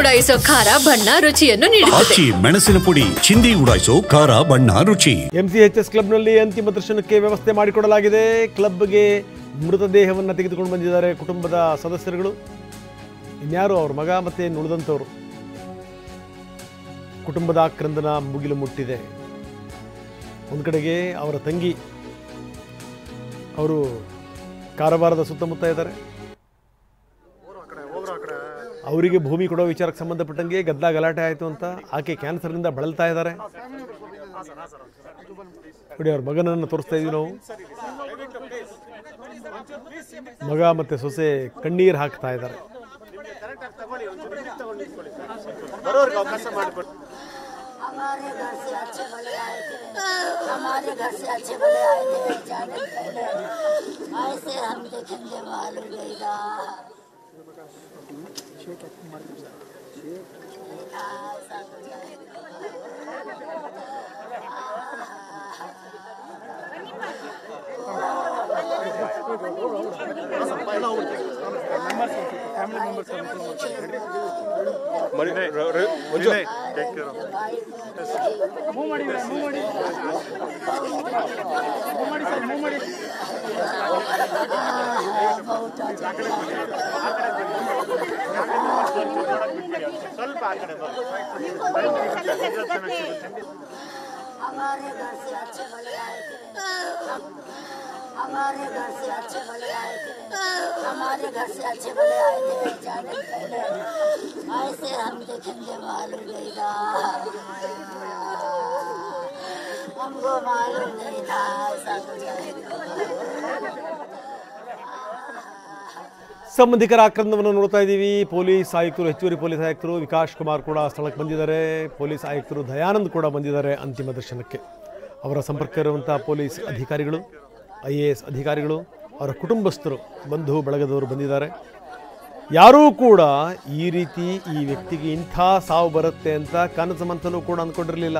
ಉಡಾಯಿಸೋ ಖಾರ ಬಣ್ಣ ರುಚಿಯನ್ನು ನೀಡುತ್ತದೆ. ಮೆಣಸಿನ ಪುಡಿ ಚಿಂದಿ ಉಡಾಯಿಸೋ ಖಾರ ಬಣ್ಣ ರುಚಿ. MCHS ಕ್ಲಬ್ನಲ್ಲಿ ಅಂತಿಮ ದರ್ಶನಕ್ಕೆ ವ್ಯವಸ್ಥೆ ಮಾಡಿಕೊಡಲಾಗಿದೆ. ಕ್ಲಬ್ಗೆ ಮೃತದೇಹವನ್ನು ತೆಗೆದುಕೊಂಡು ಬಂದಿದ್ದಾರೆ ಕುಟುಂಬದ ಸದಸ್ಯರುಗಳು. ಇನ್ಯಾರು ಅವ್ರ ಮಗ ಮತ್ತೆ ಉಳಿದಂಥವ್ರು. ಕುಟುಂಬದ ಆಕ್ರಂದನ ಮುಗಿಲು ಮುಟ್ಟಿದೆ. ಒಂದು ಕಡೆಗೆ ಅವರ ತಂಗಿ ಅವರು ಕಾರವಾರದ ಸುತ್ತಮುತ್ತ ಇದ್ದಾರೆ. ಅವರಿಗೆ ಭೂಮಿ ಕೊಡೋ ವಿಚಾರಕ್ಕೆ ಸಂಬಂಧಪಟ್ಟಂಗೆ ಗದ್ದಲ ಗಲಾಟೆ ಆಯಿತು ಅಂತ ಆಕೆ ಕ್ಯಾನ್ಸರ್ನಿಂದ ಬಳಲ್ತಾ ಇದ್ದಾರೆ. ನೋಡಿ, ಅವ್ರ ಮಗನನ್ನು ತೋರಿಸ್ತಾ ಇದೀವಿ ನಾವು. ಮಗ ಮತ್ತೆ ಸೊಸೆ ಕಣ್ಣೀರು ಹಾಕ್ತಾ ಇದ್ದಾರೆ. हमारे घर से अच्छे भले आए थे, हमारे घर से अच्छे भले आए थे, जाने पहले ऐसे हम देखेंगे मालूम देगा. हमारे घर से अच्छे भले आए थे, हमारे घर से अच्छे भले आए थे, हमारे घर से अच्छे भले आए थे, जाने पहले ऐसे हम देखेंगे मालूम देगा. हमको मालूम नहीं था ऐसा कुछ. ಸಂಬಂಧಿಕರ ಆಕ್ರಂದವನ್ನು ನೋಡ್ತಾ ಇದ್ದೀವಿ. ಪೊಲೀಸ್ ಆಯುಕ್ತರು, ಹೆಚ್ಚುವರಿ ಪೊಲೀಸ್ ಆಯುಕ್ತರು ವಿಕಾಸ್ ಕುಮಾರ್ ಕೂಡ ಸ್ಥಳಕ್ಕೆ ಬಂದಿದ್ದಾರೆ. ಪೊಲೀಸ್ ಆಯುಕ್ತರು ದಯಾನಂದ್ ಕೂಡ ಬಂದಿದ್ದಾರೆ ಅಂತಿಮ ದರ್ಶನಕ್ಕೆ. ಅವರ ಸಂಪರ್ಕ ಇರುವಂಥ ಪೊಲೀಸ್ ಅಧಿಕಾರಿಗಳು, IAS ಅಧಿಕಾರಿಗಳು, ಅವರ ಕುಟುಂಬಸ್ಥರು, ಬಂಧು ಬಳಗದವರು ಬಂದಿದ್ದಾರೆ. ಯಾರೂ ಕೂಡ ಈ ರೀತಿ ಈ ವ್ಯಕ್ತಿಗೆ ಇಂಥ ಸಾವು ಬರುತ್ತೆ ಅಂತ ಕನಸು ಮಂತಲೂ ಕೂಡ ಅಂದ್ಕೊಂಡಿರಲಿಲ್ಲ.